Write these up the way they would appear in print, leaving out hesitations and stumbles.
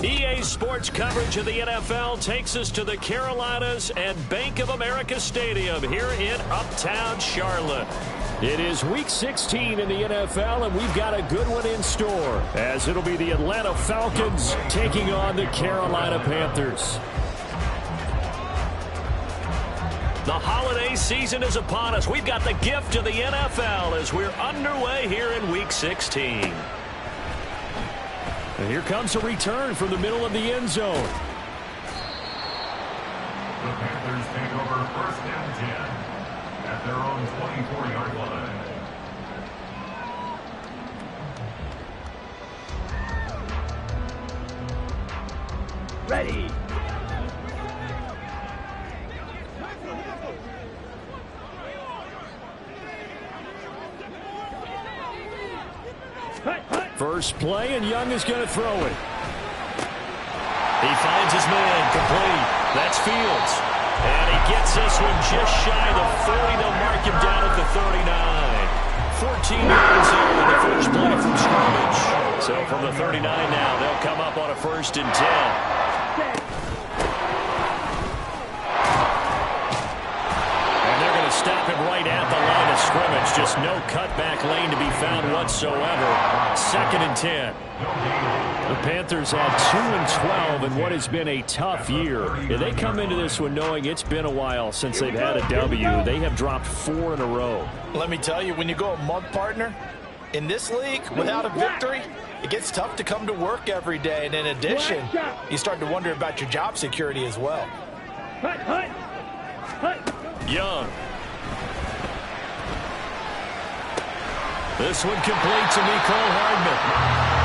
EA Sports coverage of the NFL takes us to the Carolinas and Bank of America Stadium here in Uptown Charlotte. It is Week 16 in the NFL, and we've got a good one in store, as it'll be the Atlanta Falcons taking on the Carolina Panthers. The holiday season is upon us. We've got the gift of the NFL as we're underway here in Week 16. And here comes a return from the middle of the end zone. The Panthers take over first and 10 at their own 24-yard line. Ready. First play, and Young is going to throw it. He finds his man, complete. That's Fields. And he gets this one just shy of the 40. They'll mark him down at the 39. 14 yards there on the first play from scrimmage. So from the 39 now, they'll come up on a 1st and 10. Stop him right at the line of scrimmage. Just no cutback lane to be found whatsoever. 2nd and 10. The Panthers had 2-12 in what has been a tough year. And they come into this one knowing it's been a while since they've had a W. They have dropped 4 in a row. Let me tell you, when you go a month partner, in this league, without a victory, it gets tough to come to work every day. And in addition, you start to wonder about your job security as well. Young. This one complete to Mecole Hardman.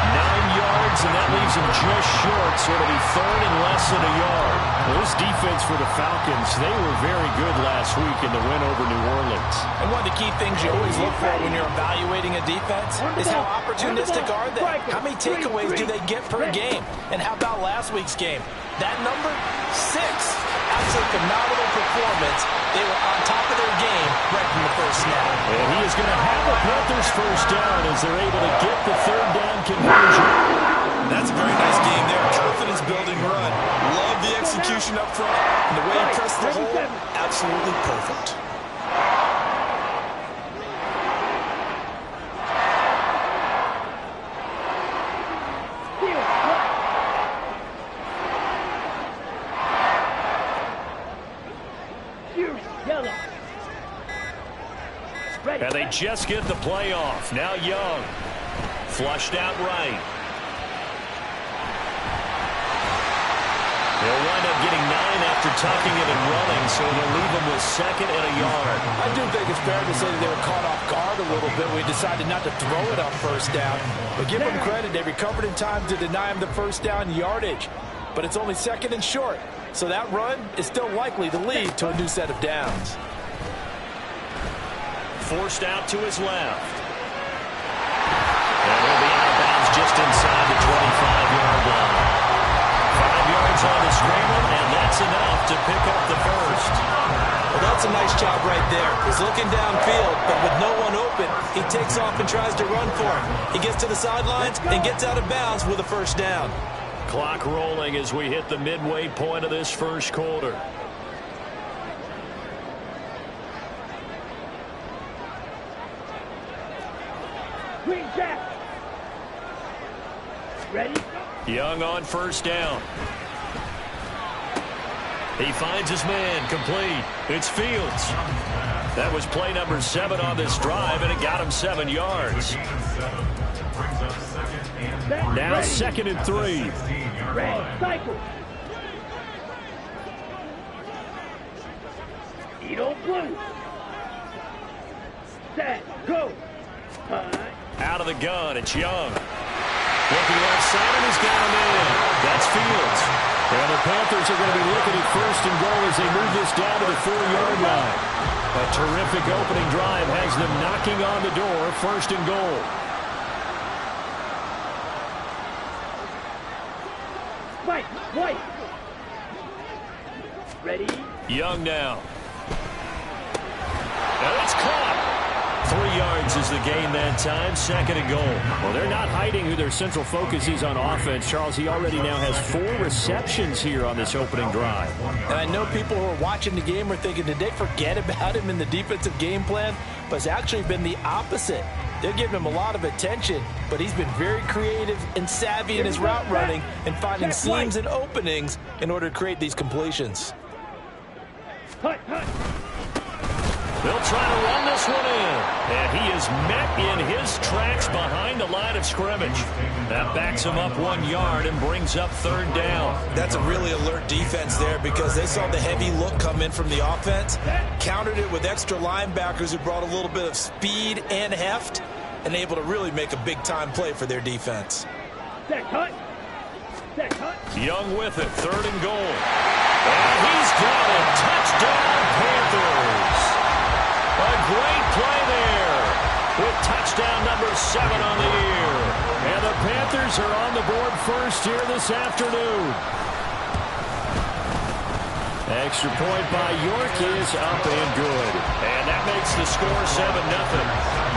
9 yards, and that leaves him just short, so it'll be 3rd and less than a yard. Well, this defense for the Falcons, they were very good last week in the win over New Orleans. And one of the key things you always look for when you're evaluating a defense is how opportunistic are they? How many takeaways do they get per game? And how about last week's game? That number, 6. Absolute phenomenal performance. They were on top of their game right from the first snap. And he is going to have the Panthers first down as they're able to get the 3rd down conversion. That's a very nice game there. Confidence-building run. Love the execution up front. And the way he pressed the hole, absolutely perfect. And they just get the play off. Now Young. Flushed out right. They'll wind up getting 9 after tucking it and running, so they'll leave them with 2nd and a yard. I do think it's fair to say that they were caught off guard a little bit. We decided not to throw it on first down. But give them credit. They recovered in time to deny him the first down yardage. But it's only 2nd and short. So that run is still likely to lead to a new set of downs. Forced out to his left. And he'll be out of bounds just inside the 25-yard line. 5 yards on the scramble, and that's enough to pick up the first. Well, that's a nice job right there. He's looking downfield, but with no one open, he takes off and tries to run for it. He gets to the sidelines and gets out of bounds with a first down. Clock rolling as we hit the midway point of this first quarter. Green Jack. Ready? Young on first down. He finds his man, complete. It's Fields. That was play number 7 on this drive, and it got him 7 yards. Now 2nd and 3. Red cycle. Edo blue. Set. Go. Out of the gun, it's Young. Looking left side, and he's got him in. That's Fields. And the Panthers are going to be looking at 1st and goal as they move this down to the 4-yard line. A terrific opening drive has them knocking on the door. 1st and goal. White. Ready? Young now. And it's caught. 3 yards is the gain that time. 2nd and goal. Well, they're not hiding who their central focus is on offense. Charles, he already now has 4 receptions here on this opening drive. And I know people who are watching the game are thinking, did they forget about him in the defensive game plan? But it's actually been the opposite. They're giving him a lot of attention, but he's been very creative and savvy in his route running and finding seams and openings in order to create these completions. They'll try to run this one in. And he is met in his tracks behind the line of scrimmage. That backs him up 1 yard and brings up 3rd down. That's a really alert defense there because they saw the heavy look come in from the offense, countered it with extra linebackers who brought a little bit of speed and heft, and able to really make a big-time play for their defense. Young with it, 3rd and goal. And he's got it. Touchdown, Panthers. A great play there with touchdown number 7 on the year. And the Panthers are on the board first here this afternoon. Extra point by York is up and good. And that makes the score 7-0.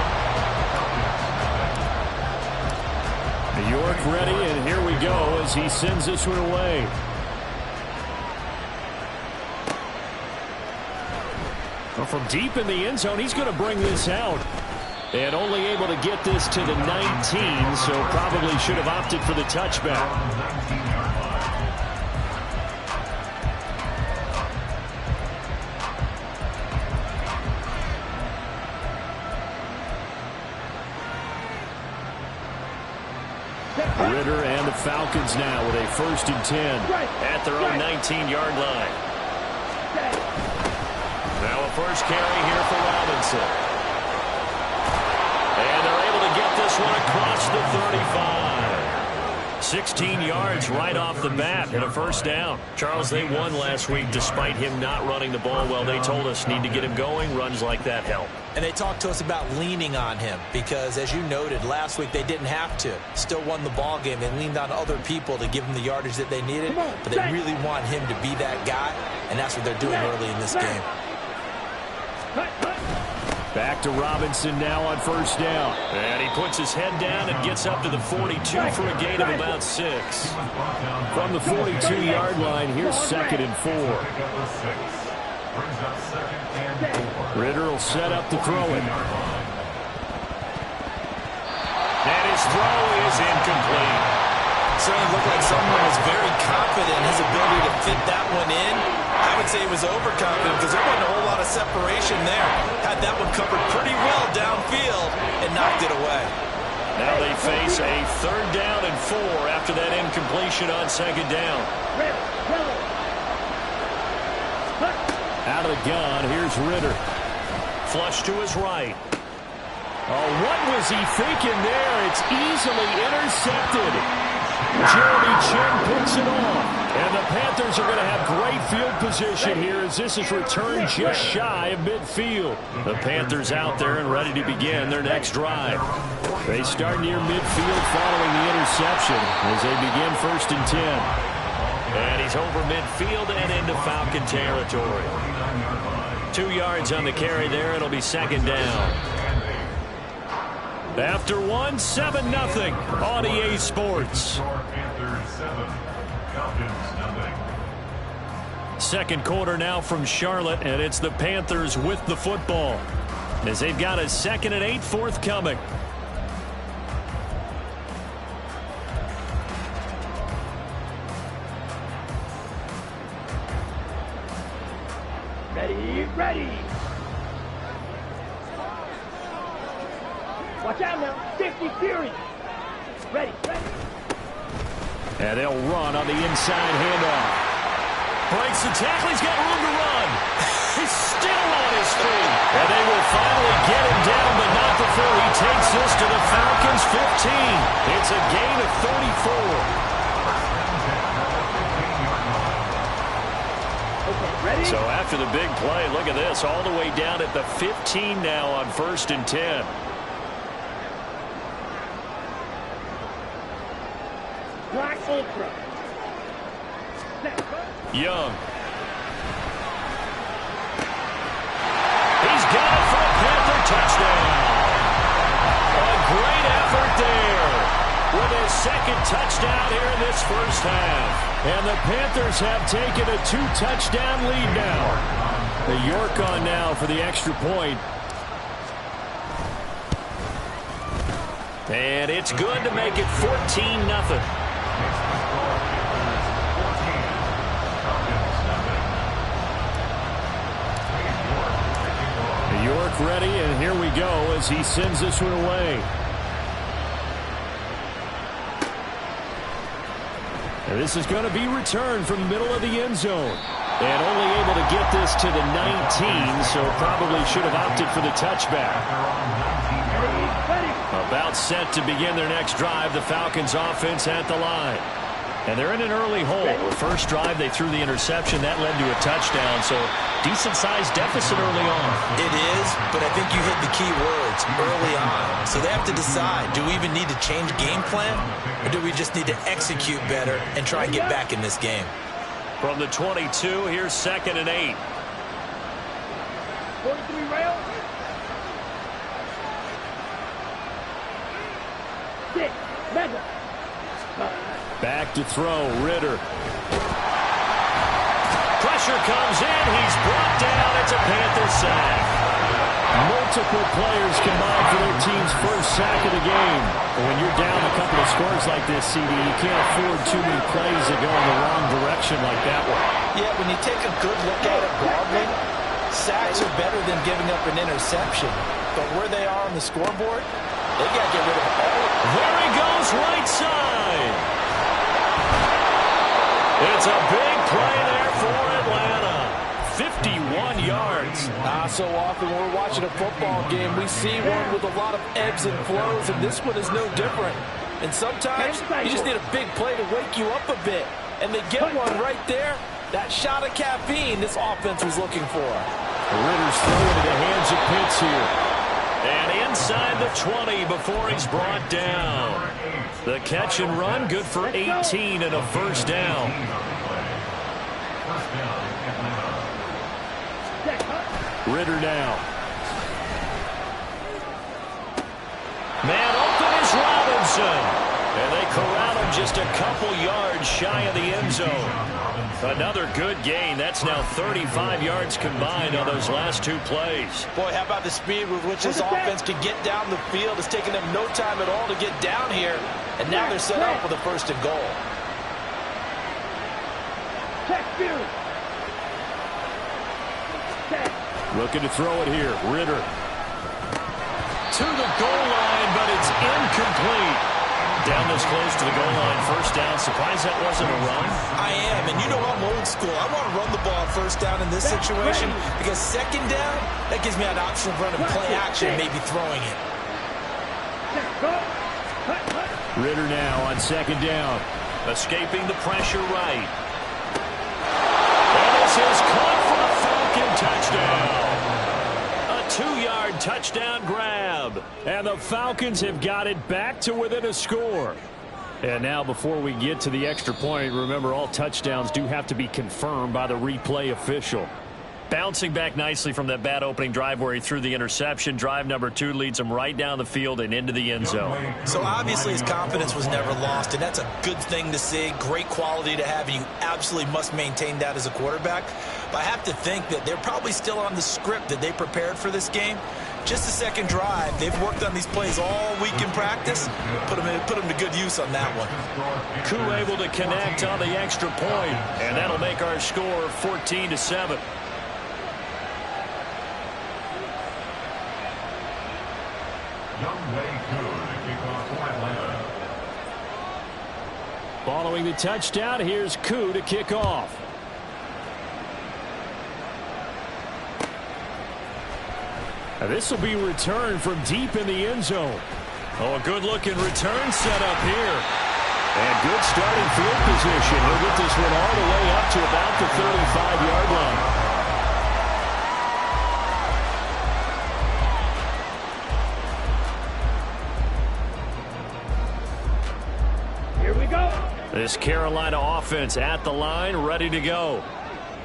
York ready, and here we go as he sends this one away. Well, from deep in the end zone, he's going to bring this out. And only able to get this to the 19, so probably should have opted for the touchback. Ritter and the Falcons now with a 1st and 10 at their own 19-yard line. Now a first carry here for Robinson. And they're able to get this one across the 35. 16 yards right off the bat and a 1st down. Charles, they won last week despite him not running the ball well. They told us need to get him going. Runs like that help. And they talked to us about leaning on him because, as you noted, last week they didn't have to. Still won the ball game. They leaned on other people to give them the yardage that they needed, but they really want him to be that guy, and that's what they're doing early in this game. Back to Robinson now on 1st down. And he puts his head down and gets up to the 42 for a gain of about 6. From the 42-yard line, here's 2nd and 4. Ritter will set up to throw it. And his throw is incomplete. Certainly looked like someone was very confident in his ability to fit that one in. I would say he was overconfident because there wasn't a whole lot of separation there. Had that one covered pretty well downfield and knocked it away. Now they face a 3rd down and 4 after that incompletion on 2nd down. Out of the gun, here's Ritter. Flush to his right. Oh, what was he thinking there? It's easily intercepted. Jeremy Chin puts it off. And the Panthers are going to have great field position here as this is returned just shy of midfield. The Panthers out there and ready to begin their next drive. They start near midfield following the interception as they begin 1st and 10. And he's over midfield and into Falcon territory. 2 yards on the carry there. It'll be 2nd down. After 1, 7-0 on EA Sports. Second quarter now from Charlotte, and it's the Panthers with the football as they've got a 2nd and 8 forthcoming. Ready. Watch out now. 50 Fury. Ready. And they'll run on the inside handoff. Breaks the tackle. He's got room to run. He's still on his feet. And they will finally get him down, but not before he takes this to the Falcons' 15. It's a gain of 34. Ready? So after the big play, look at this. All the way down at the 15 now on 1st and 10. Black Ultra. Young. He's got it for a Panther touchdown. touchdown here in this first half. And the Panthers have taken a 2-touchdown lead now. The York on now for the extra point. And it's good to make it 14-0. York ready, and here we go as he sends this one away. And this is going to be returned from the middle of the end zone. And only able to get this to the 19, so probably should have opted for the touchback. About set to begin their next drive, the Falcons offense at the line. And they're in an early hole. The first drive, they threw the interception. That led to a touchdown, so decent-sized deficit early on. It is, but I think you hit the key words, early on. So they have to decide, do we even need to change game plan, or do we just need to execute better and try and get back in this game? From the 22, here's 2nd and 8. 43 rail. 6. Mega. Back to throw, Ritter. Pressure comes in, he's brought down, it's a Panther sack. Multiple players combined for their team's first sack of the game. But when you're down a couple of scores like this, CD, you can't afford too many plays that go in the wrong direction like that one. Yeah, when you take a good look at it broadly, sacks are better than giving up an interception. But where they are on the scoreboard, they got to get rid of all of it. There he goes, right side. It's a big play there for Atlanta. 51 yards. So often when we're watching a football game, we see one with a lot of ebbs and flows, and this one is no different. And sometimes you just need a big play to wake you up a bit. And they get one right there. That shot of caffeine this offense was looking for. Ritter's throwing to the hands of Pitts here. And inside the 20 before he's brought down. The catch and run, good for 18 and a first down. Ritter now. Man open is Robinson. And they corral him just a couple yards shy of the end zone. Another good gain. That's now 35 yards combined on those last two plays. Boy, how about the speed with which this offense can get down the field? It's taken them no time at all to get down here. And now they're set up with a 1st and goal. Looking to throw it here. Ritter. To the goal line, but it's incomplete. Down this close to the goal line, first down. Surprised that wasn't a run? I am, and you know I'm old school. I want to run the ball first down in this situation because 2nd down, that gives me an option of running play action, maybe throwing it. Ritter now on 2nd down. Escaping the pressure right. And this is caught for a Falcon touchdown. A 2-yard touchdown grab. And the Falcons have got it back to within a score. And now before we get to the extra point, remember all touchdowns do have to be confirmed by the replay official. Bouncing back nicely from that bad opening drive where he threw the interception. Drive number 2 leads him right down the field and into the end zone. So obviously his confidence was never lost, and that's a good thing to see. Great quality to have, and you absolutely must maintain that as a quarterback. But I have to think that they're probably still on the script that they prepared for this game. Just the 2nd drive. They've worked on these plays all week in practice. Put them to good use on that one. Koo able to connect on the extra point, and that'll make our score 14-7. Following the touchdown, here's Koo to kick off. Now this will be returned from deep in the end zone. Oh, a good-looking return set up here. And good starting field position. He'll get this one all the way up to about the 35-yard line. Here we go. This Carolina offense at the line, ready to go.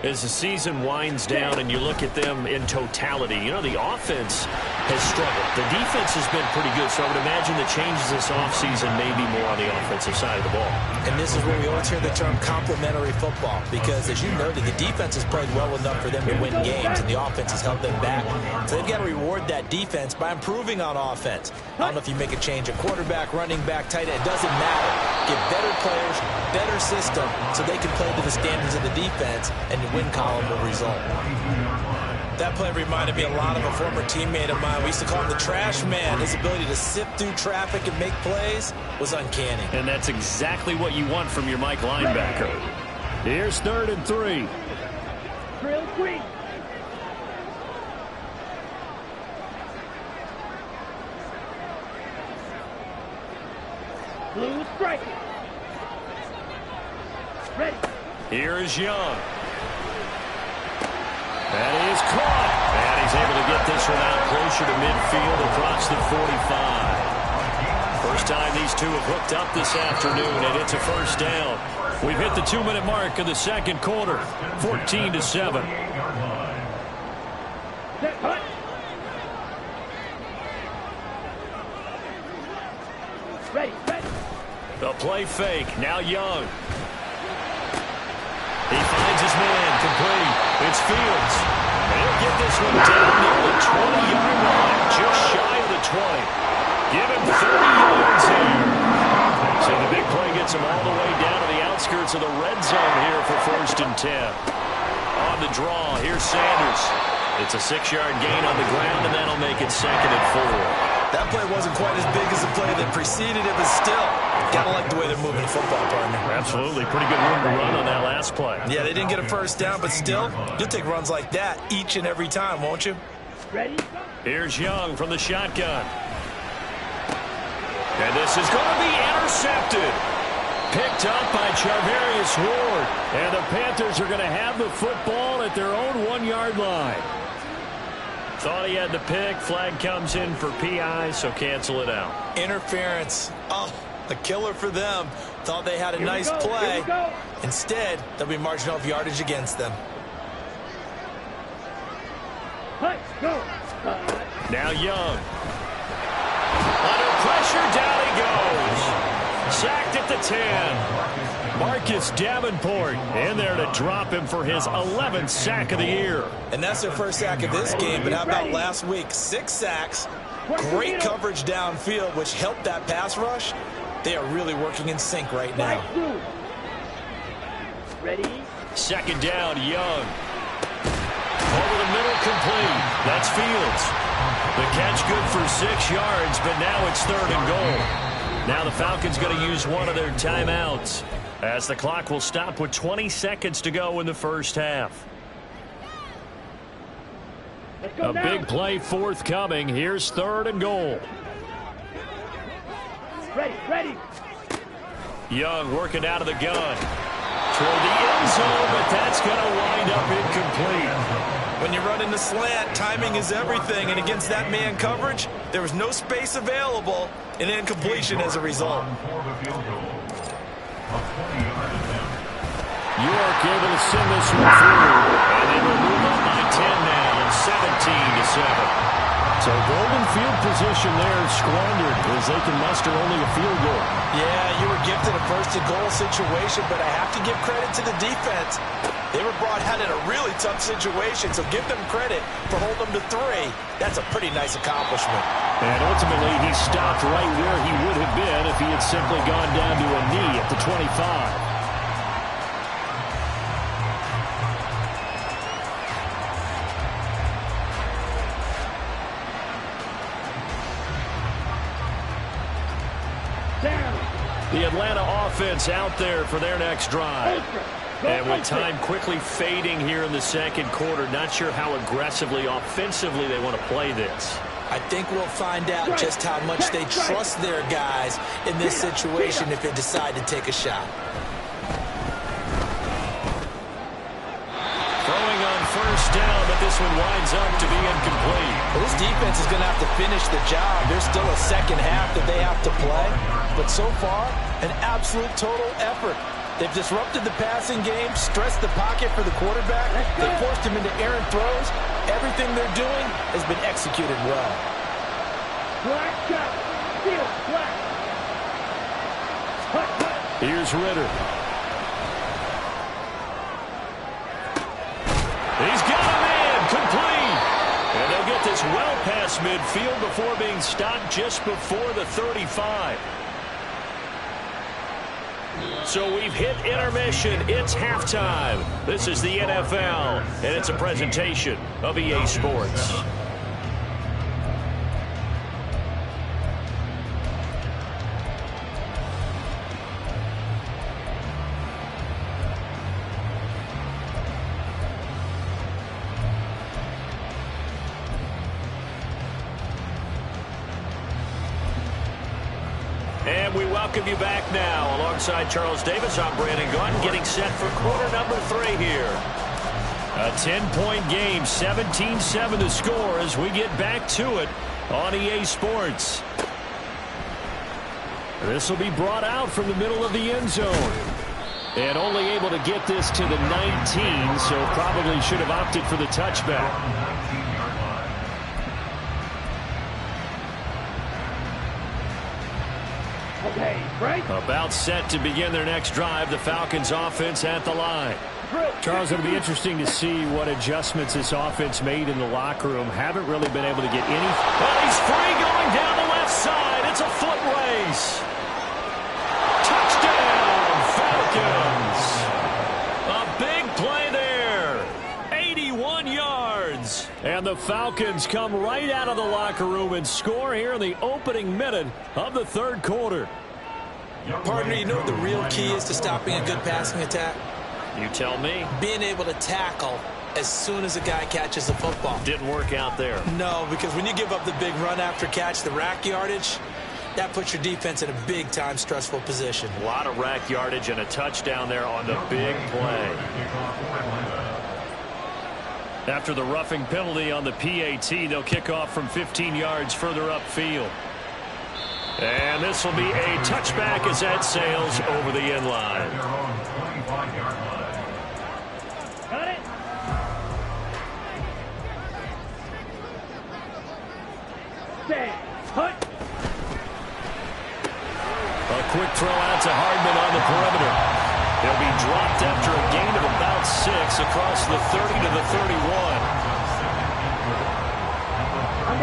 As the season winds down and you look at them in totality, you know, the offense has struggled. The defense has been pretty good, so I would imagine the changes this offseason may be more on the offensive side of the ball. And this is where we always hear the term complementary football, because as you noted, the defense has played well enough for them to win games, and the offense has held them back. So they've got to reward that defense by improving on offense. I don't know if you make a change at quarterback, running back, tight end, it doesn't matter. Get better players, better system, so they can play to the standards of the defense, and the win column will result. That play reminded me a lot of a former teammate of mine. We used to call him the trash man. His ability to sift through traffic and make plays was uncanny. And that's exactly what you want from your Mike linebacker. Here's 3rd and 3. Drill 3. Blue strike. Ready. Here is Young. That is caught. And he's able to get this one out closer to midfield across the 45. First time these two have hooked up this afternoon, and it's a first down. We've hit the 2-minute mark of the second quarter, 14-7. Set, hut. Ready, ready. The play fake. Now Young. He finds his man. Complete. It's Fields. And he'll get this one down near the 20-yard line. Just shy of the 20. Give him 30 yards here. So the big play gets him all the way down to the outskirts of the red zone here for 1st and 10. On the draw, here's Sanders. It's a 6-yard gain on the ground, and that'll make it 2nd and 4. That play wasn't quite as big as the play that preceded it, but still, gotta like the way they're moving the football, partner. Absolutely. Pretty good room to run on that last play. Yeah, they didn't get a first down, but still, you'll take runs like that each and every time, won't you? Ready. Here's Young from the shotgun. And this is going to be intercepted. Picked up by Charvarius Ward. And the Panthers are going to have the football at their own 1-yard line. Thought he had the pick. Flag comes in for PI, so cancel it out. Interference. Oh, a killer for them. Thought they had a nice play. Instead, they'll be marginal of yardage against them. Hut, go. Now Young. Under pressure, down he goes. Sacked at the 10. Marcus Davenport in there to drop him for his 11th sack of the year. And that's their first sack of this game, but how about last week? 6 sacks, great coverage downfield, which helped that pass rush. They are really working in sync right now. Ready. 2nd down, Young. Over the middle, complete. That's Fields. The catch good for 6 yards, but now it's 3rd and goal. Now the Falcons going to use one of their timeouts as the clock will stop with 20 seconds to go in the first half. A big play forthcoming. Here's 3rd and goal. Ready, ready. Young working out of the gun. Toward the end zone, but that's going to wind up incomplete. When you run in the slant, timing is everything, and against that man coverage, there was no space available, and incompletion as a result. York able to send this one through, and they will move on by 10 now, 17-7. So golden field position there squandered as they can muster only a field goal. Yeah, you were gifted a 1st-and-goal situation, but I have to give credit to the defense. They were brought out in a really tough situation, so give them credit for holding them to 3. That's a pretty nice accomplishment. And ultimately, he stopped right where he would have been if he had simply gone down to a knee at the 25. The Atlanta offense out there for their next drive. And with time quickly fading here in the second quarter, not sure how aggressively, offensively they want to play this. I think we'll find out just how much they trust their guys in this situation if they decide to take a shot. Throwing on 1st down, but this one winds up to be incomplete. Well, this defense is going to have to finish the job. There's still a second half that they have to play. But so far, an absolute total effort. They've disrupted the passing game, stressed the pocket for the quarterback. They forced him into errant throws. Everything they're doing has been executed well. Black shot. Steal. Black. Here's Ritter. He's got him in. Complete. And they'll get this well past midfield before being stopped just before the 35. So we've hit intermission. It's halftime. This is the NFL, and it's a presentation of EA Sports. And we welcome you back now. Alongside Charles Davis, I'm Brandon Gaudin, getting set for quarter number 3 here. A 10-point game, 17-7 to score as we get back to it on EA Sports. This will be brought out from the middle of the end zone. And only able to get this to the 19, so probably should have opted for the touchback. Okay, right. About set to begin their next drive. The Falcons offense at the line. Charles, it'll be interesting to see what adjustments this offense made in the locker room. Haven't really been able to get any. Well, he's free going down the left side. It's a foot race. Touchdown, Falcons. A big play there. 81 yards. And the Falcons come right out of the locker room and score here in the opening minute of the third quarter. Partner, you know what the real key is to stopping a good passing attack? You tell me. Being able to tackle as soon as a guy catches the football. Didn't work out there. No, because when you give up the big run after catch, the rack yardage, that puts your defense in a big-time stressful position. A lot of rack yardage and a touchdown there on the big play. After the roughing penalty on the PAT, they'll kick off from 15 yards further upfield. And this will be a touchback as that sails over the end line. Got it. Stay. Hut. A quick throw out to Hardman on the perimeter. He'll be dropped after a gain of about 6 across the 30 to the 31.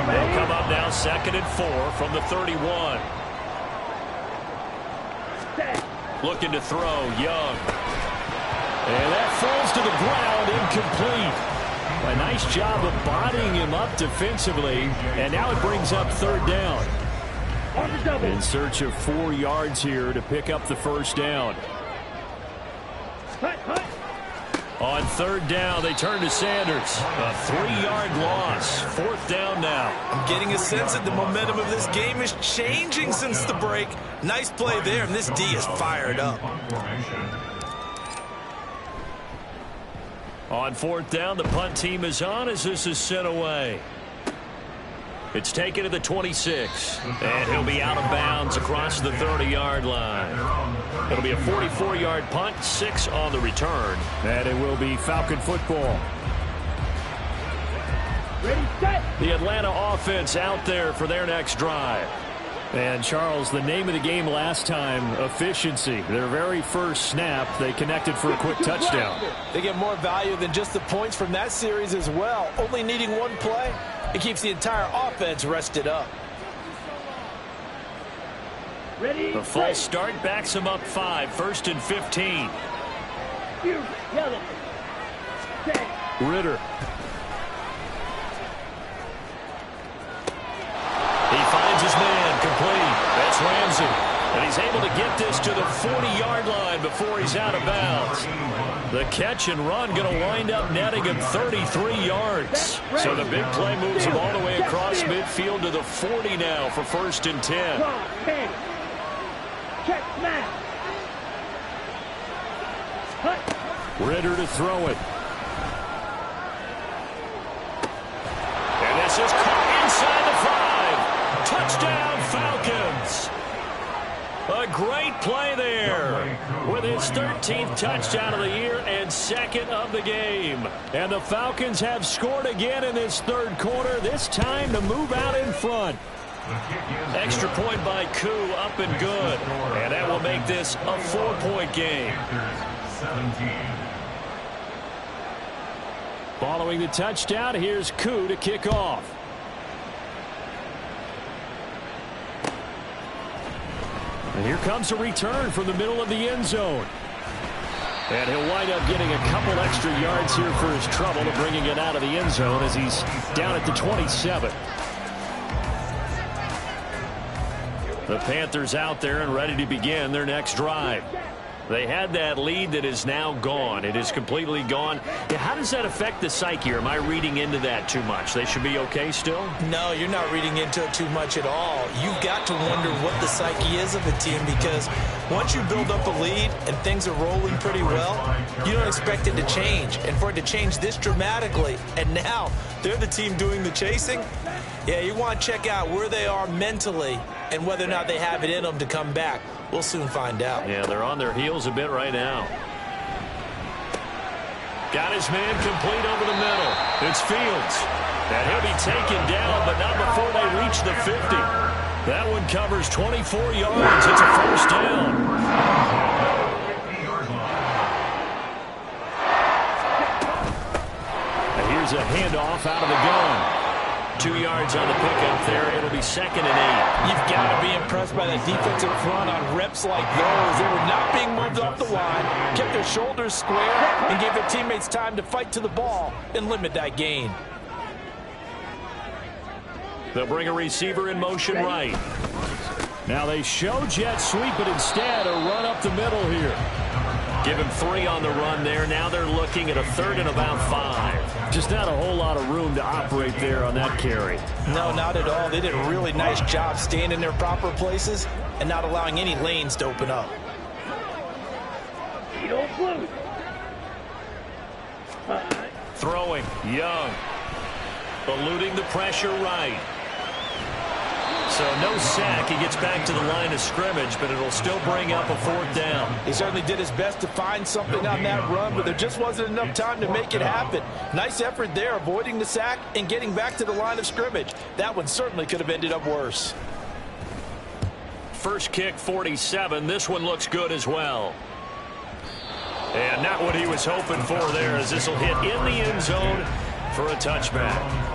They'll come up now 2nd and 4 from the 31. Looking to throw, Young. And that falls to the ground, incomplete. A nice job of bodying him up defensively, and now it brings up 3rd down. In search of 4 yards here to pick up the first down. On 3rd down, they turn to Sanders. A 3-yard loss. 4th down now. I'm getting a sense that the momentum of this game is changing since the break. Nice play there, and this D is fired up. On 4th down, the punt team is on as this is sent away. It's taken to the 26, and he'll be out of bounds across the 30-yard line. It'll be a 44-yard punt, 6 on the return, and it will be Falcon football. Ready, set. The Atlanta offense out there for their next drive. And, Charles, the name of the game last time, efficiency. Their very first snap, they connected for a quick touchdown. They get more value than just the points from that series as well. Only needing one play, it keeps the entire offense rested up. Ready, The false start backs them up 5, 1st and 15. Ritter. He finds his man, complete. That's Ramsey. And he's able to get this to the 40-yard line before he's out of bounds. The catch and run going to wind up netting him 33 yards. So the big play moves him all the way across midfield to the 40 now for 1st and 10. Check smash. Ritter to throw it. And this is caught inside the 5. Touchdown, Falcons. A great play there with his 13th touchdown of the year and second of the game. And the Falcons have scored again in this third quarter, this time to move out in front. Extra point by Koo, up and good. And that will make this a 4-point game. 17. Following the touchdown, here's Koo to kick off. And here comes a return from the middle of the end zone. And he'll wind up getting a couple extra yards here for his trouble to bringing it out of the end zone as he's down at the 27. The Panthers out there and ready to begin their next drive. They had that lead that is now gone. It is completely gone. How does that affect the psyche? Or am I reading into that too much? They should be okay still? No, you're not reading into it too much at all. You've got to wonder what the psyche is of a team, because once you build up a lead and things are rolling pretty well, you don't expect it to change. And for it to change this dramatically, and now they're the team doing the chasing, yeah, you want to check out where they are mentally and whether or not they have it in them to come back. We'll soon find out. Yeah, they're on their heels a bit right now. Got his man complete over the middle. It's Fields. And he'll be taken down, but not before they reach the 50. That one covers 24 yards. It's a first down. And here's a handoff out of the gun. 2 yards on the pickup there. It'll be 2nd and 8. You've got to be impressed by that defensive front on reps like those. They were not being moved off the line, kept their shoulders square, and gave their teammates time to fight to the ball and limit that gain. They'll bring a receiver in motion right. Now they show jet sweep, but instead a run up the middle here. Give him 3 on the run there. Now they're looking at a 3rd and about 5. Just not a whole lot of room to operate there on that carry. No, not at all. They did a really nice job staying in their proper places and not allowing any lanes to open up. Throwing, Young. Eluding the pressure right. So no sack. He gets back to the line of scrimmage, but it'll still bring up a 4th down. He certainly did his best to find something on that run, but there just wasn't enough time to make it happen. Nice effort there, avoiding the sack and getting back to the line of scrimmage. That one certainly could have ended up worse. First kick, 47. This one looks good as well. And not what he was hoping for there, as this will hit in the end zone for a touchback.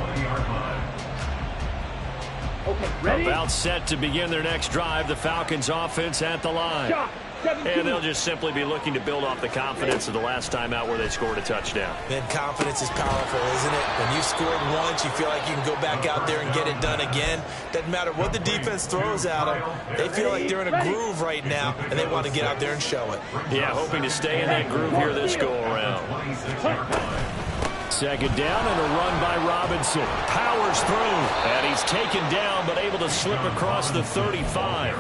Okay, ready? About set to begin their next drive. The Falcons offense at the line. And they'll just simply be looking to build off the confidence of the last time out where they scored a touchdown. Man, confidence is powerful, isn't it? When you scored once, you feel like you can go back out there and get it done again. Doesn't matter what the defense throws at them. They feel like they're in a groove right now, and they want to get out there and show it. Yeah, hoping to stay in that groove here this go-around. 2nd down and a run by Robinson. Powers through, and he's taken down but able to slip across the 35.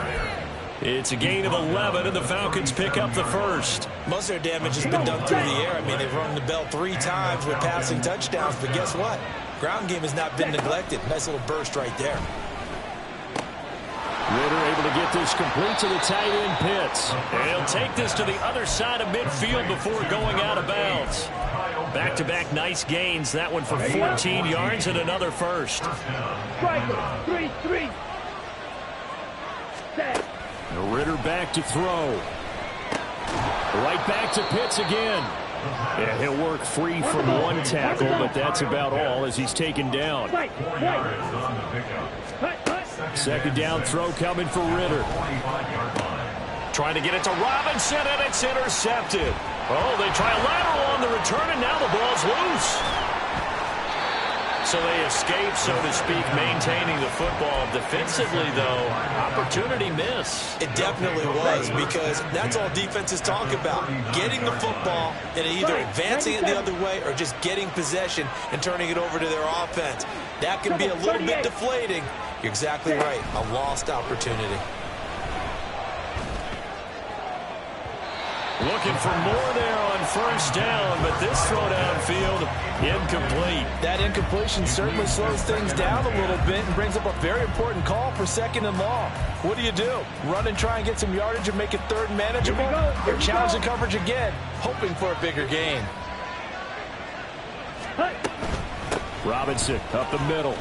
It's a gain of 11, and the Falcons pick up the first. Most of their damage has been done through the air. I mean, they've rung the bell 3 times with passing touchdowns, but guess what? Ground game has not been neglected. Nice little burst right there. Ritter able to get this complete to the tight end Pitts. And he'll take this to the other side of midfield before going out of bounds. Back-to-back nice gains. That one for 14 yards and another first. Striker, 3-3. Set. Ritter back to throw. Right back to Pitts again. And he'll work free from one tackle, but that's about all as he's taken down. 2nd down throw coming for Ritter. Trying to get it to Robinson, and it's intercepted. Oh, they try a lateral on the return, and now the ball's loose. So they escape, so to speak, maintaining the football. Defensively, though, opportunity miss. It definitely was, because that's all defenses talk about. Getting the football and either advancing it the other way or just getting possession and turning it over to their offense. That can be a little bit deflating. You're exactly right. A lost opportunity. Looking for more there on first down, but this throw downfield, incomplete. That incompletion certainly slows things down a little bit and brings up a very important call for 2nd and long. What do? Run and try and get some yardage and make it 3rd manageable? Or challenge the coverage again, hoping for a bigger gain. Robinson up the middle.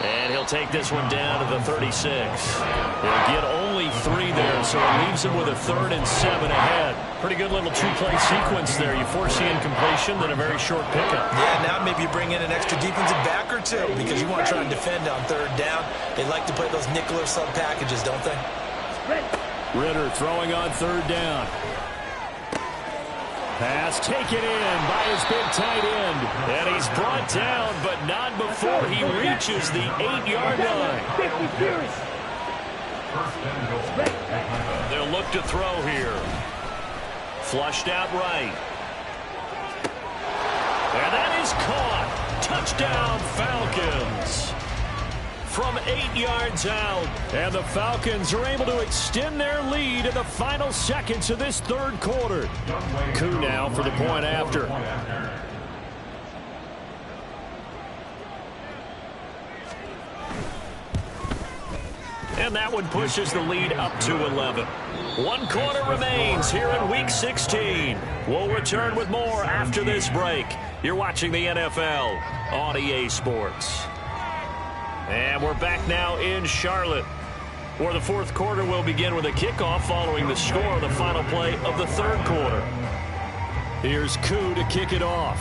And he'll take this one down to the 36. He'll get only 3 there, so it leaves him with a 3rd and 7 ahead. Pretty good little 2-play sequence there. You force the incompletion, then a very short pickup. Yeah, now maybe you bring in an extra defensive back or 2 because you want to try and defend on 3rd down. They like to play those nickel or sub packages, don't they? Ritter throwing on 3rd down. Pass taken in by his big tight end. And he's brought down, but not before he reaches the 8-yard line. They'll look to throw here. Flushed out right. And that is caught. Touchdown, Falcons. From 8 yards out. And the Falcons are able to extend their lead in the final seconds of this 3rd quarter. Koo now for the point after. And that one pushes the lead up to 11. 1 quarter remains here in Week 16. We'll return with more after this break. You're watching the NFL on EA Sports. And we're back now in Charlotte, where the 4th quarter will begin with a kickoff following the score of the final play of the 3rd quarter. Here's Koo to kick it off.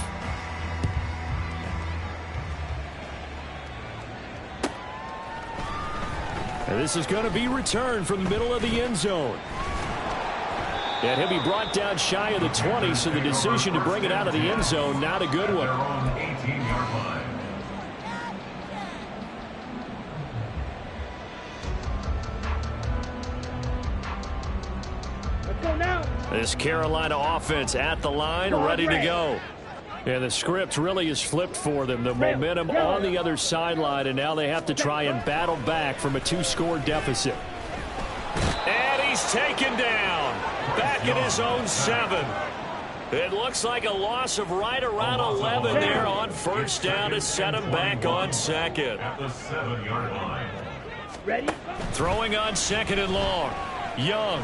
And this is going to be returned from the middle of the end zone. And he'll be brought down shy of the 20, so the decision to bring it out of the end zone, not a good one. This Carolina offense at the line, ready to go. And the script really is flipped for them. The momentum on the other sideline, and now they have to try and battle back from a 2-score deficit. And he's taken down. Back at his own 7. It looks like a loss of right around 11 there on 1st down to set him back on 2nd. At the 7-yard line. Ready? Throwing on 2nd and long. Young.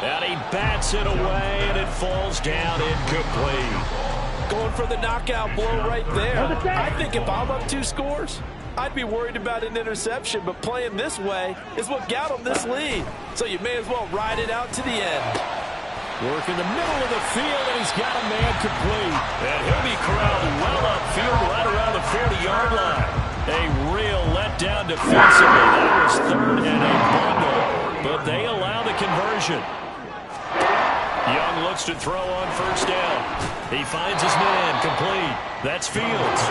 And he bats it away, and it falls down incomplete. Going for the knockout blow right there. I think if I'm up 2 scores, I'd be worried about an interception, but playing this way is what got him this lead. So you may as well ride it out to the end. Work in the middle of the field, and he's got a man complete. And he'll be corralled well upfield right around the 40-yard line. A real letdown defensively. That was 3rd and a bundle, but they allow the conversion. Young looks to throw on 1st down. He finds his man complete. That's Fields.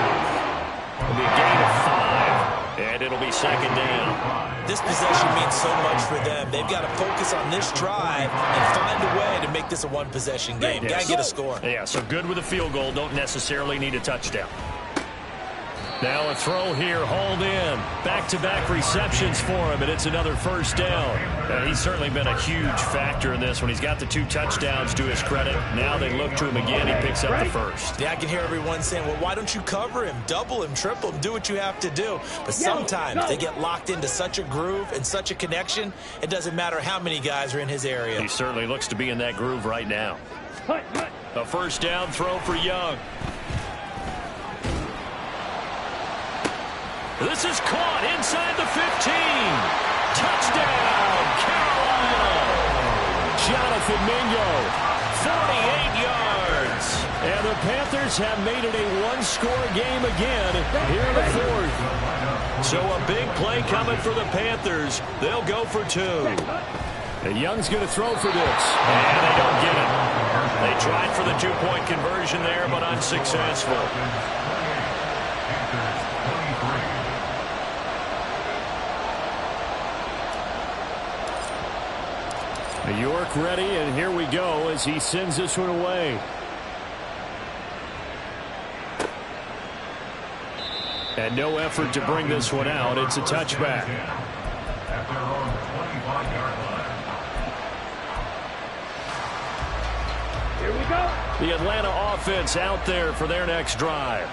It'll be a gain of 5, and it'll be 2nd down. This possession means so much for them. They've got to focus on this drive and find a way to make this a 1-possession game. Got to get a score. Yeah, so good with a field goal. Don't necessarily need a touchdown. Now a throw here, hauled in. Back-to-back receptions for him, and it's another 1st down. He's certainly been a huge factor in this one. He's got the 2 touchdowns to his credit. Now they look to him again. He picks up the 1st. Yeah, I can hear everyone saying, well, why don't you cover him, double him, triple him, do what you have to do. But sometimes they get locked into such a groove and such a connection, it doesn't matter how many guys are in his area. He certainly looks to be in that groove right now. A 1st down throw for Young. This is caught inside the 15. Touchdown, Carolina. Jonathan Mingo, 48 yards. And the Panthers have made it a 1-score game again here in the 4th. So a big play coming for the Panthers. They'll go for 2. And Young's going to throw for this. And they don't get it. They tried for the 2-point conversion there, but unsuccessful. York ready, and here we go as he sends this one away. And no effort to bring this one out. It's a touchback. The Atlanta offense out there for their next drive.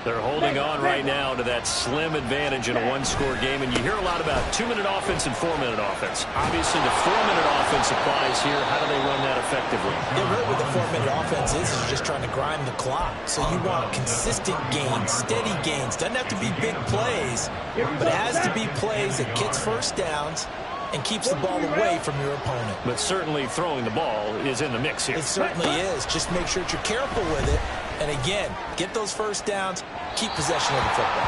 They're holding on right now to that slim advantage in a one-score game, and you hear a lot about 2-minute offense and 4-minute offense. Obviously, the 4-minute offense applies here. How do they run that effectively? Yeah, really what the 4-minute offense is just trying to grind the clock. So you want consistent gains, steady gains. Doesn't have to be big plays, but it has to be plays that gets first downs and keeps the ball away from your opponent. But certainly throwing the ball is in the mix here. It certainly is. Just make sure that you're careful with it. And again, get those first downs, keep possession of the football.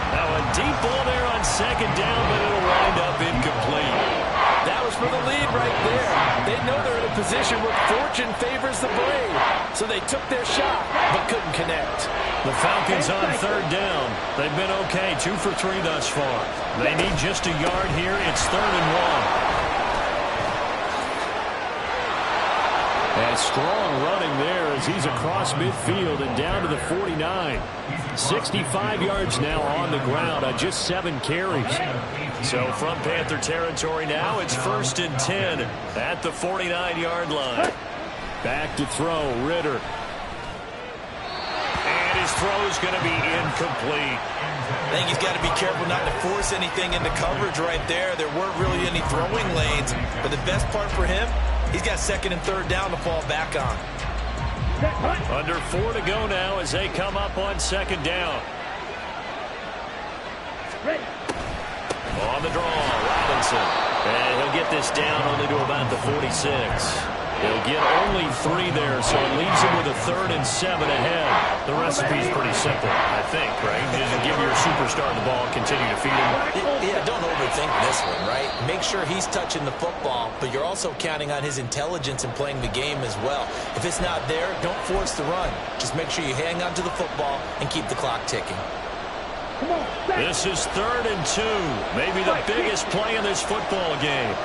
Now a deep ball there on second down, but it'll wind up incomplete. That was for the lead right there. They know they're in a position where fortune favors the brave. So they took their shot, but couldn't connect. The Falcons on third down. They've been okay, 2 for 3 thus far. They need just a yard here. It's 3rd and 1. And strong running there as he's across midfield and down to the 49. 65 yards now on the ground on just 7 carries. So from Panther territory now, it's 1st and 10 at the 49-yard line. Back to throw, Ritter. And his throw is going to be incomplete. I think he's got to be careful not to force anything into coverage right there. There weren't really any throwing lanes, but the best part for him, he's got 2nd and 3rd down to fall back on. Under 4 to go now as they come up on 2nd down. On the draw, Robinson. And he'll get this down only to about the 46. He'll get only 3 there, so it leaves him with a 3rd and 7 ahead. The recipe's pretty simple, I think, right? Just give your superstar the ball, continue to feed him. Yeah, don't overthink this one, right? Make sure he's touching the football, but you're also counting on his intelligence in playing the game as well. If it's not there, don't force the run. Just make sure you hang on to the football and keep the clock ticking. This is 3rd and 2. Maybe the biggest play in this football game.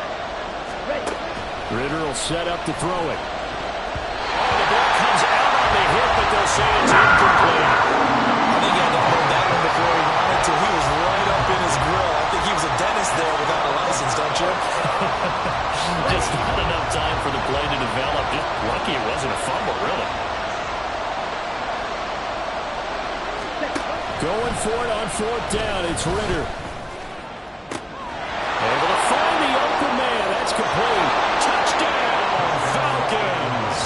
Ritter will set up to throw it. Oh, the ball comes out on the hip, but they'll say it's incomplete. I think he had to hold that one before he wanted to. He was right up in his grill. I think he was a dentist there without a license, don't you? Just not enough time for the play to develop. Just lucky it wasn't a fumble, really. Going for it on 4th down. It's Ritter. Able to find the open man. That's complete. Touchdown, Falcons.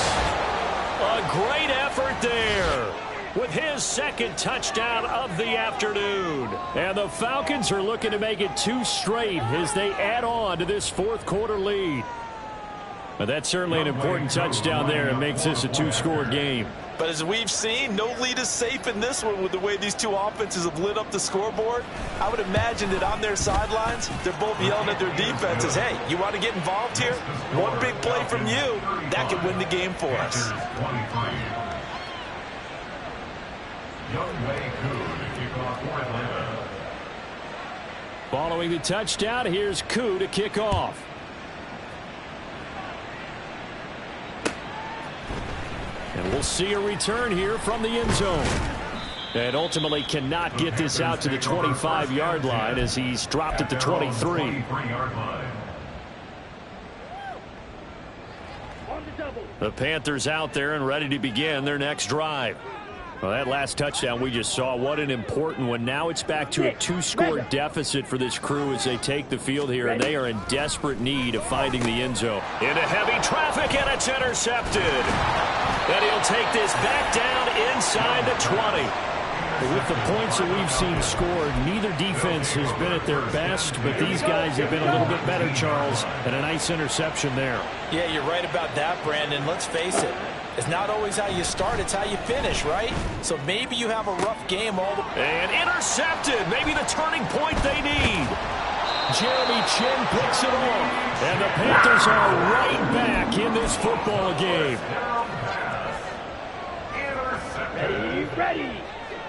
A great effort there with his 2nd touchdown of the afternoon. And the Falcons are looking to make it 2 straight as they add on to this 4th quarter lead. But that's certainly an important touchdown there. It makes this a 2-score game. But as we've seen, no lead is safe in this one with the way these 2 offenses have lit up the scoreboard. I would imagine that on their sidelines, they're both yelling at their defenses, hey, you want to get involved here? One big play from you, that could win the game for us. Following the touchdown, here's Koo to kick off. And we'll see a return here from the end zone. And ultimately cannot get this out to the 25-yard line as he's dropped at the 23. The Panthers out there and ready to begin their next drive. Well, that last touchdown we just saw, what an important one. Now it's back to a 2-score deficit for this crew as they take the field here, and they are in desperate need of finding the end zone. Into heavy traffic, and it's intercepted. And he'll take this back down inside the 20. With the points that we've seen scored, neither defense has been at their best, but these guys have been a little bit better, Charles, and a nice interception there. Yeah, you're right about that, Brandon. Let's face it. It's not always how you start, it's how you finish, right? So maybe you have a rough game all the way. And intercepted. Maybe the turning point they need. Jeremy Chin picks it off. And the Panthers are right back in this football game. Ready.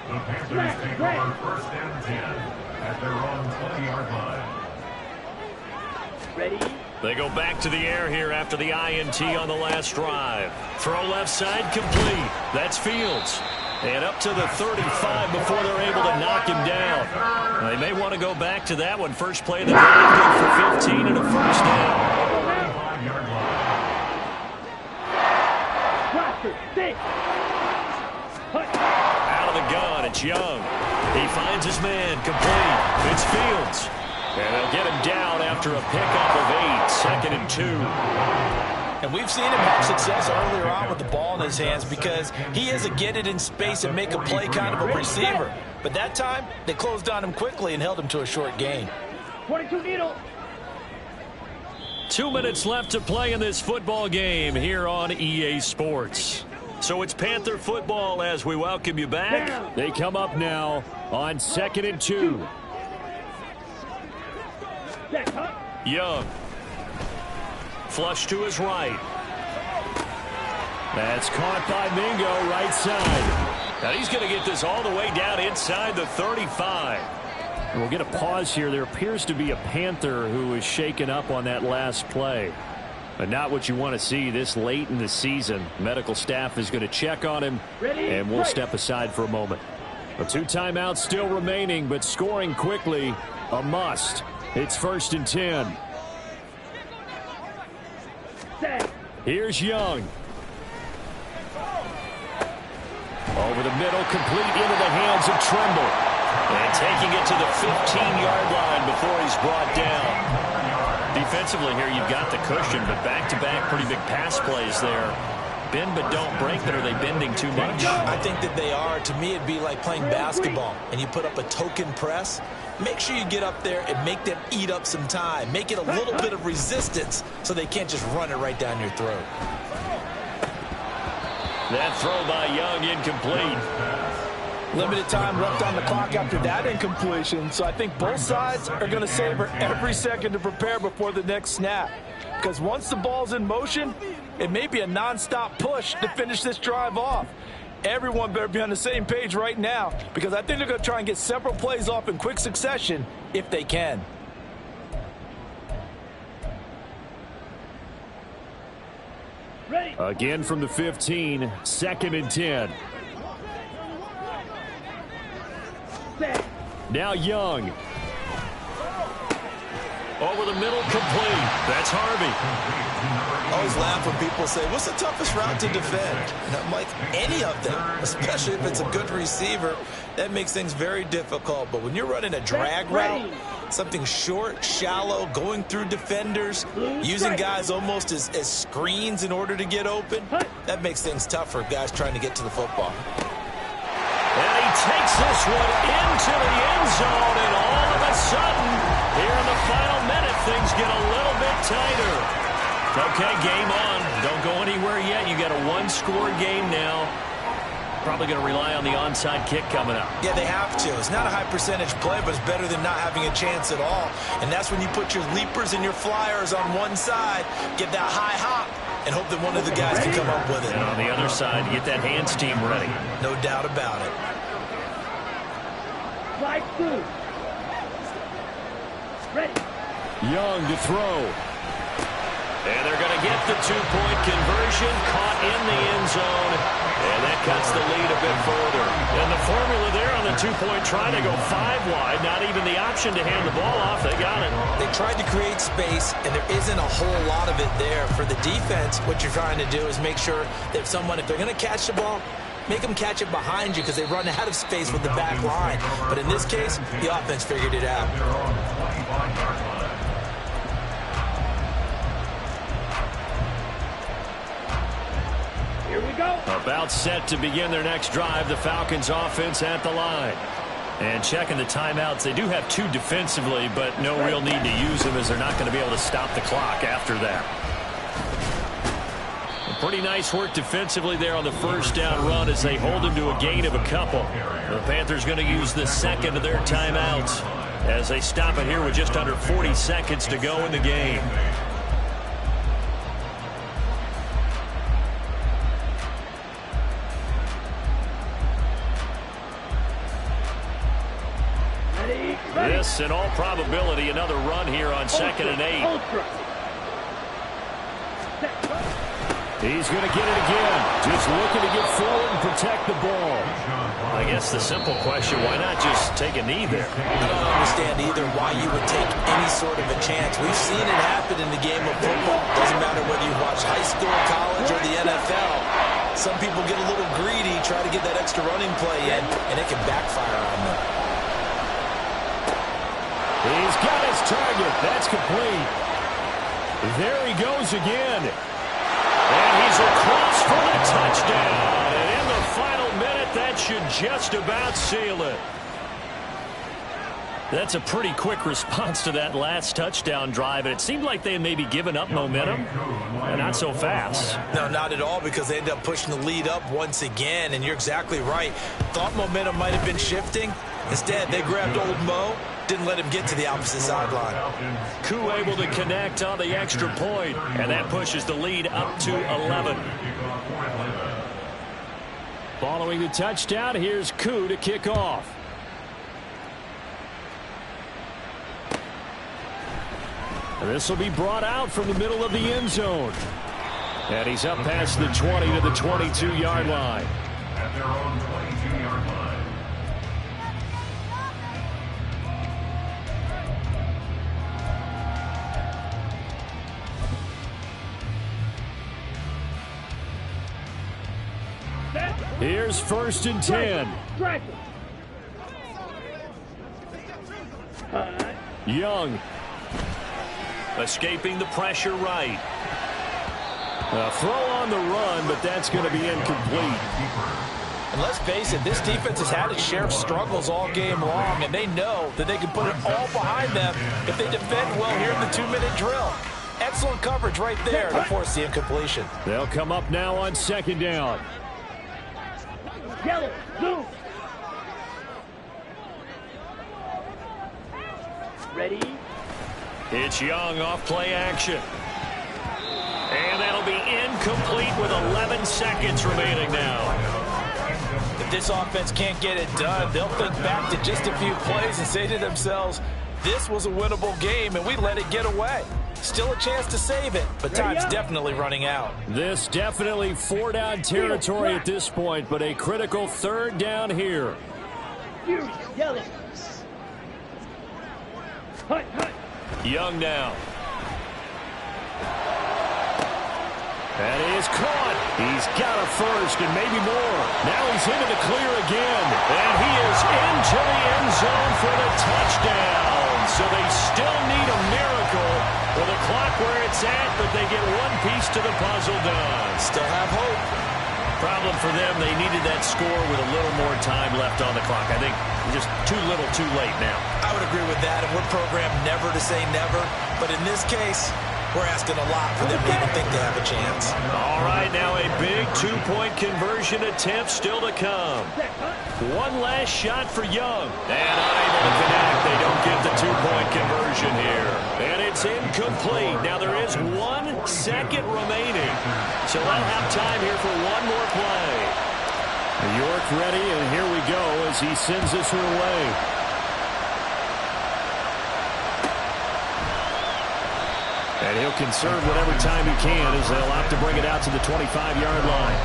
The Panthers take over 1st and 10 at their own 20-yard line. Ready. They go back to the air here after the INT on the last drive. Throw left side complete. That's Fields. And up to the 35 before they're able to knock him down. They may want to go back to that one. First play of the drive, good for 15 and a 1st down. Out of the gun, it's Young. He finds his man, complete. It's Fields. And they'll get him down after a pickup of 8, 2nd and 2. And we've seen him have success earlier on with the ball in his hands because he is a get it in space and make a play kind of a receiver. But that time, they closed on him quickly and held him to a short gain. 22 needle. 2 minutes left to play in this football game here on EA Sports. So it's Panther football as we welcome you back. They come up now on 2nd and 2. Young. Flush to his right. That's caught by Mingo, right side. Now he's going to get this all the way down inside the 35. And we'll get a pause here. There appears to be a Panther who is shaken up on that last play. But not what you want to see this late in the season. Medical staff is going to check on him, and we'll step aside for a moment. 2 timeouts still remaining, but scoring quickly, a must. It's 1st and 10. Here's Young. Over the middle, complete into the hands of Trimble. And taking it to the 15-yard line before he's brought down. Defensively here, you've got the cushion, but back-to-back pretty big pass plays there. Bend but don't break, but are they bending too much? I think that they are. To me, it'd be like playing basketball, and you put up a token press. Make sure you get up there and make them eat up some time. Make it a little bit of resistance so they can't just run it right down your throat. That throw by Young incomplete. Limited time left on the clock after that incompletion, so I think both sides are going to savor every second to prepare before the next snap. Because once the ball's in motion, it may be a nonstop push to finish this drive off. Everyone better be on the same page right now because I think they're going to try and get several plays off in quick succession if they can. Again from the 15, 2nd and 10. Now Young. Over the middle, complete. That's Harvey. I always laugh when people say, what's the toughest route to defend? And I'm like, any of them, especially if it's a good receiver. That makes things very difficult. But when you're running a drag route, something short, shallow, going through defenders, using guys almost as screens in order to get open, that makes things tough for guys trying to get to the football. And he takes this one into the end zone, and all of a sudden, here in the final minute, things get a little bit tighter. Okay, game on. Don't go anywhere yet. You got a one-score game now. Probably going to rely on the onside kick coming up. Yeah, they have to. It's not a high percentage play, but it's better than not having a chance at all. And that's when you put your leapers and your flyers on one side, get that high hop, and hope that one of the guys can come up with it. And on the other side, get that hands team ready. No doubt about it. Slide 2. Ready. Young to throw. And they're going to get the two-point conversion, caught in the end zone, and that cuts the lead a bit further. And the formula there on the two-point try to go 5 wide, not even the option to hand the ball off. They got it. They tried to create space, and there isn't a whole lot of it there. For the defense, what you're trying to do is make sure that if they're going to catch the ball, make them catch it behind you because they run out of space with the back line. But in this case, the offense figured it out. Here we go. About set to begin their next drive, the Falcons offense at the line. And checking the timeouts, they do have 2 defensively, but no real need to use them as they're not going to be able to stop the clock after that. Pretty nice work defensively there on the first down run as they hold him to a gain of a couple. The Panthers going to use the second of their timeouts as they stop it here with just under 40 seconds to go in the game. This, in all probability, another run here on 2nd and 8. He's going to get it again. Just looking to get forward and protect the ball. I guess the simple question, why not just take a knee there? I don't understand either why you would take any sort of a chance. We've seen it happen in the game of football. Doesn't matter whether you watch high school, college, or the NFL. Some people get a little greedy, try to get that extra running play in, and it can backfire on them. He's got his target. That's complete. There he goes again. And he's across for the touchdown. And in the final minute, that should just about seal it. That's a pretty quick response to that last touchdown drive. And it seemed like they had maybe given up momentum. And not so fast. No, not at all, because they ended up pushing the lead up once again. And you're exactly right. Thought momentum might have been shifting. Instead, they grabbed old Mo. Didn't let him get to the opposite sideline. Koo able to connect on the extra point, and that pushes the lead up to 11. Following the touchdown, here's Koo to kick off. This will be brought out from the middle of the end zone. And he's up past the 20 to the 22-yard line. At their own 22-yard line. Here's 1st and 10. Young. Escaping the pressure right. A throw on the run, but that's going to be incomplete. And let's face it, this defense has had its share of struggles all game long, and they know that they can put it all behind them if they defend well here in the 2-minute drill. Excellent coverage right there to force the incompletion. They'll come up now on 2nd down. Yellow, blue. Ready? It's Young off play action. And that'll be incomplete with 11 seconds remaining now. If this offense can't get it done, they'll think back to just a few plays and say to themselves, this was a winnable game and we let it get away. Still a chance to save it, but time's definitely running out. This definitely 4-down territory at this point, but a critical 3rd down here. Yellow. Hut, hut. Young now. And he is caught. He's got a first and maybe more. Now he's into the clear again. And he is into the end zone for the touchdown. So they still need a miracle with the clock where it's at, but they get one piece to the puzzle done. Still have hope. Problem for them, they needed that score with a little more time left on the clock. I think just too little too late now. I would agree with that, and we're programmed never to say never. But in this case, we're asking a lot for them to even think they have a chance. All right, now a big 2-point conversion attempt still to come. One last shot for Young. And unable to connect. They don't get the 2-point conversion here. And it's incomplete. Now there is 1 second remaining. So they'll have time here for one more play. York ready, and here we go as he sends this one away. And he'll conserve whatever time he can as they'll opt to bring it out to the 25-yard line.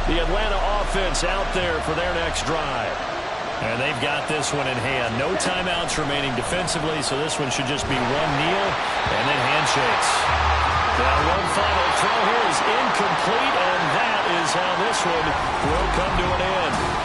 The Atlanta offense out there for their next drive. And they've got this one in hand. No timeouts remaining defensively, so this one should just be one kneel and then handshakes. That one final throw here is incomplete, and that is how this one will come to an end.